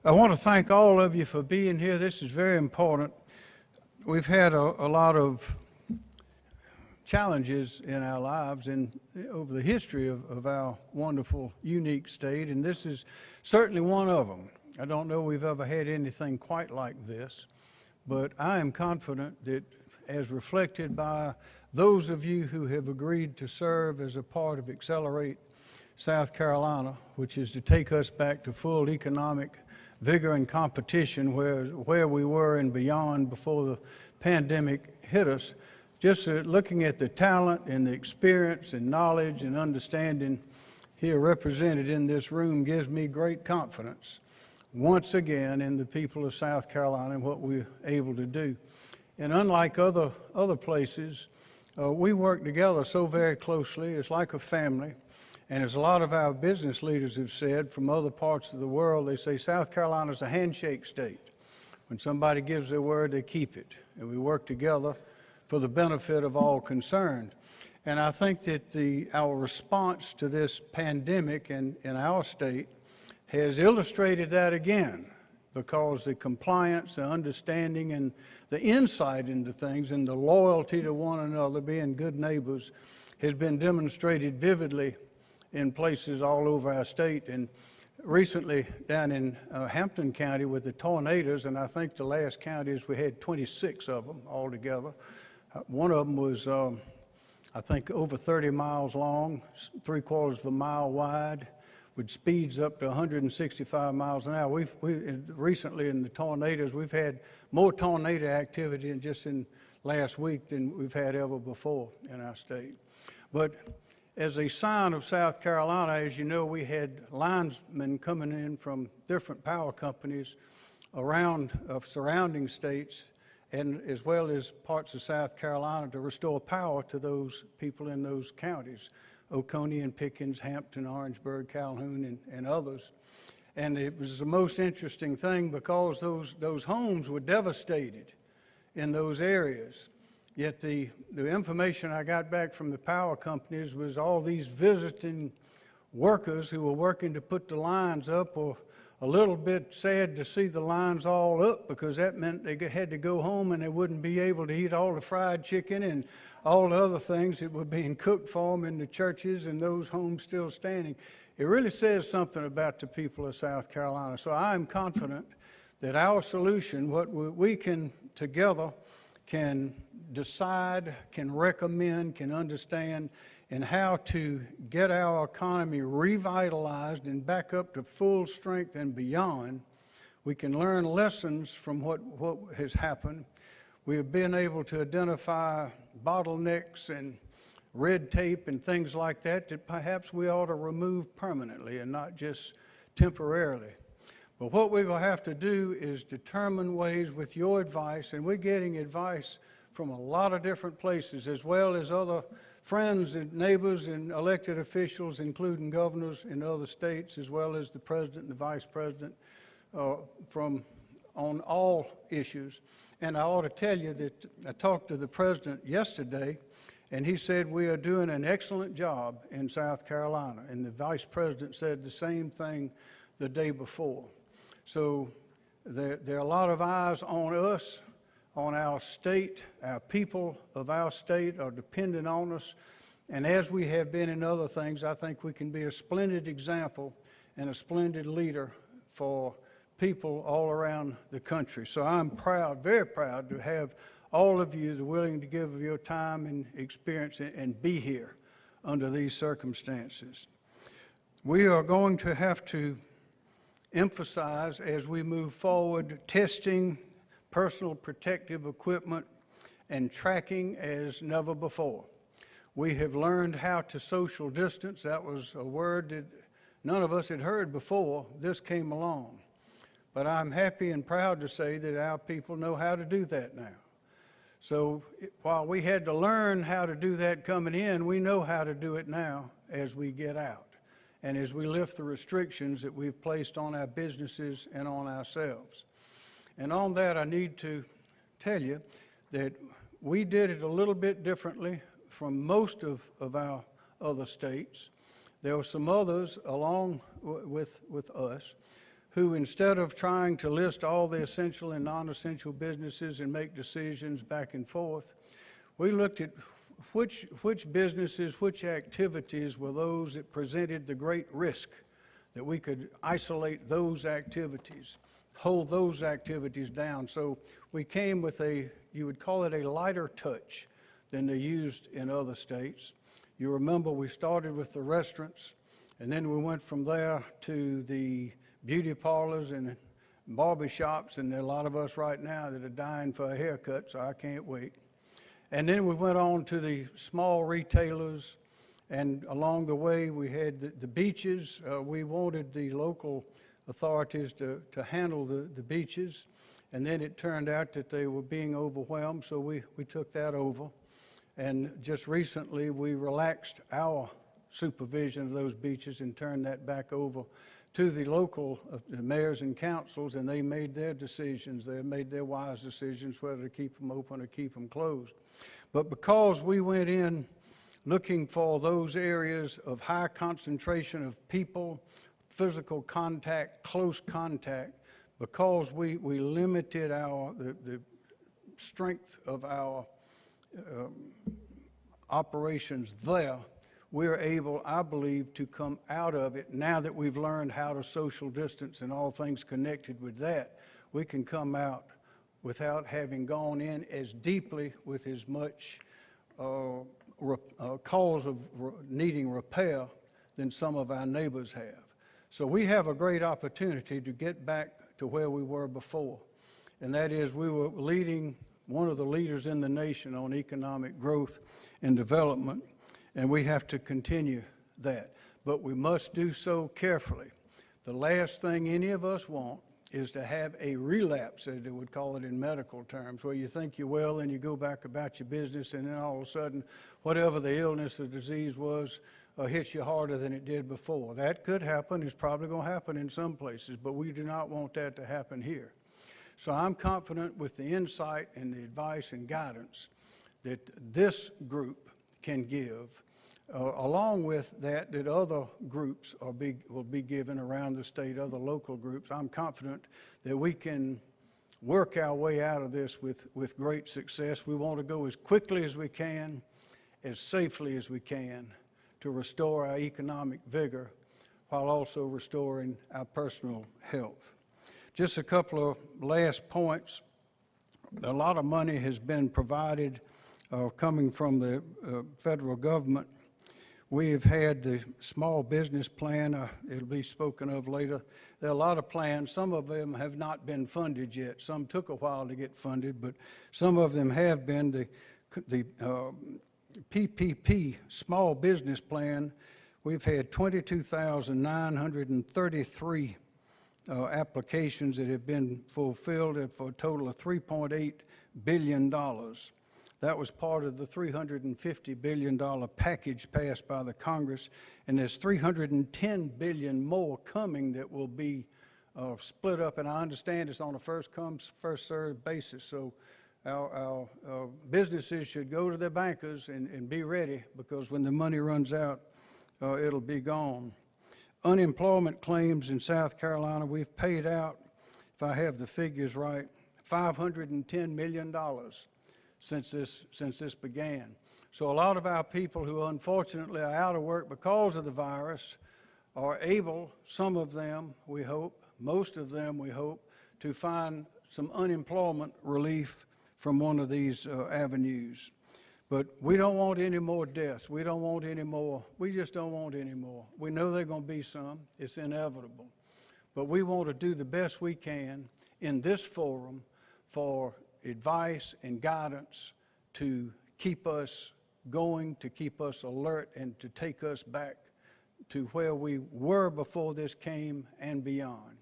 I want to thank all of you for being here. This is very important. We've had a lot of challenges in our lives and over the history of our wonderful, unique state, and this is certainly one of them. I don't know we've ever had anything quite like this, but I am confident that as reflected by those of you who have agreed to serve as a part of Accelerate South Carolina, which is to take us back to full economic vigor and competition where we were and beyond before the pandemic hit us, just looking at the talent and the experience and knowledge and understanding here represented in this room gives me great confidence once again in the people of South Carolina and what we're able to do. And unlike other places, we work together so very closely. It's like a family. And as a lot of our business leaders have said from other parts of the world, they say South Carolina's a handshake state. When somebody gives their word, they keep it. And we work together for the benefit of all concerned. And I think that our response to this pandemic in our state has illustrated that again, because the compliance, the understanding, and the insight into things and the loyalty to one another, being good neighbors, has been demonstrated vividly in places all over our state. And recently down in Hampton County with the tornadoes, and I think the last count is we had 26 of them altogether. One of them was, I think, over 30 miles long, 3/4 of a mile wide, with speeds up to 165 miles an hour. Recently in the tornadoes, we've had more tornado activity in last week than we've had ever before in our state. But as a sign of South Carolina, as you know, we had linesmen coming in from different power companies around surrounding states, and as well as parts of South Carolina, to restore power to those people in those counties, Oconee and Pickens, Hampton, Orangeburg, Calhoun, and others. And it was the most interesting thing because those homes were devastated in those areas. Yet the information I got back from the power companies was all these visiting workers who were working to put the lines up were a little bit sad to see the lines all up, because that meant they had to go home and they wouldn't be able to eat all the fried chicken and all the other things that were being cooked for them in the churches, and those homes still standing. It really says something about the people of South Carolina. So I am confident that our solution, what we can together can decide, can recommend, can understand, and how to get our economy revitalized and back up to full strength and beyond. We can learn lessons from what has happened. We have been able to identify bottlenecks and red tape and things like that perhaps we ought to remove permanently and not just temporarily. But what we're going to have to do is determine ways with your advice, and we're getting advice from a lot of different places, as well as other friends and neighbors and elected officials, including governors in other states, as well as the president and the vice president on all issues. And I ought to tell you that I talked to the president yesterday, and he said we are doing an excellent job in South Carolina. And the vice president said the same thing the day before. So there are a lot of eyes on us, on our state. Our people of our state are dependent on us. And as we have been in other things, I think we can be a splendid example and a splendid leader for people all around the country. So I'm proud, very proud, to have all of you that are willing to give of your time and experience and be here under these circumstances. We are going to have to emphasize as we move forward testing, personal protective equipment, and tracking as never before. We have learned how to social distance. That was a word that none of us had heard before this came along. But I'm happy and proud to say that our people know how to do that now. So while we had to learn how to do that coming in, we know how to do it now as we get out and as we lift the restrictions that we've placed on our businesses and on ourselves. And on that, I need to tell you that we did it a little bit differently from most of our other states. There were some others along with us who, instead of trying to list all the essential and non-essential businesses and make decisions back and forth, we looked at which businesses, which activities were those that presented the great risk, that we could isolate those activities, hold those activities down. So we came with you would call it a lighter touch than they used in other states. You remember we started with the restaurants, and then we went from there to the beauty parlors and barber shops, and there are a lot of us right now that are dying for a haircut, so I can't wait. And then we went on to the small retailers, and along the way we had the beaches. We wanted the local authorities to handle the beaches, and then it turned out that they were being overwhelmed, so we took that over. And just recently we relaxed our supervision of those beaches and turned that back over to the local mayors and councils, and they made their decisions. They made their wise decisions whether to keep them open or keep them closed. But because we went in looking for those areas of high concentration of people, physical contact, close contact, because we limited the strength of our operations there, we're able, I believe, to come out of it. Now that we've learned how to social distance and all things connected with that, we can come out without having gone in as deeply with as much cause of needing repair than some of our neighbors have. So we have a great opportunity to get back to where we were before, and that is we were one of the leaders in the nation on economic growth and development, and we have to continue that. But we must do so carefully. The last thing any of us want is to have a relapse, as they would call it in medical terms, where you think you're well and you go back about your business, and then all of a sudden, whatever the illness or disease was, hits you harder than it did before. That could happen. It's probably going to happen in some places, but we do not want that to happen here. So I'm confident with the insight and the advice and guidance that this group can give, along with that other groups will be given around the state, other local groups. I'm confident that we can work our way out of this with great success. We want to go as quickly as we can, as safely as we can, to restore our economic vigor while also restoring our personal health. Just a couple of last points. A lot of money has been provided coming from the federal government. We have had the small business plan. It'll be spoken of later. There are a lot of plans. Some of them have not been funded yet. Some took a while to get funded, but some of them have been. The PPP, Small Business Plan, we've had 22,933 applications that have been fulfilled for a total of $3.8 billion. That was part of the $350 billion package passed by the Congress, and there's $310 billion more coming that will be split up, and I understand it's on a first-come, first-served basis, so our businesses should go to their bankers and be ready, because when the money runs out, it'll be gone. Unemployment claims in South Carolina, we've paid out, if I have the figures right, $510 million since this began. So a lot of our people who unfortunately are out of work because of the virus are able, some of them we hope, most of them we hope, to find some unemployment relief from one of these avenues. But we don't want any more deaths. We don't want any more. We just don't want any more. We know there are going to be some. It's inevitable. But we want to do the best we can in this forum for advice and guidance to keep us going, to keep us alert, and to take us back to where we were before this came and beyond.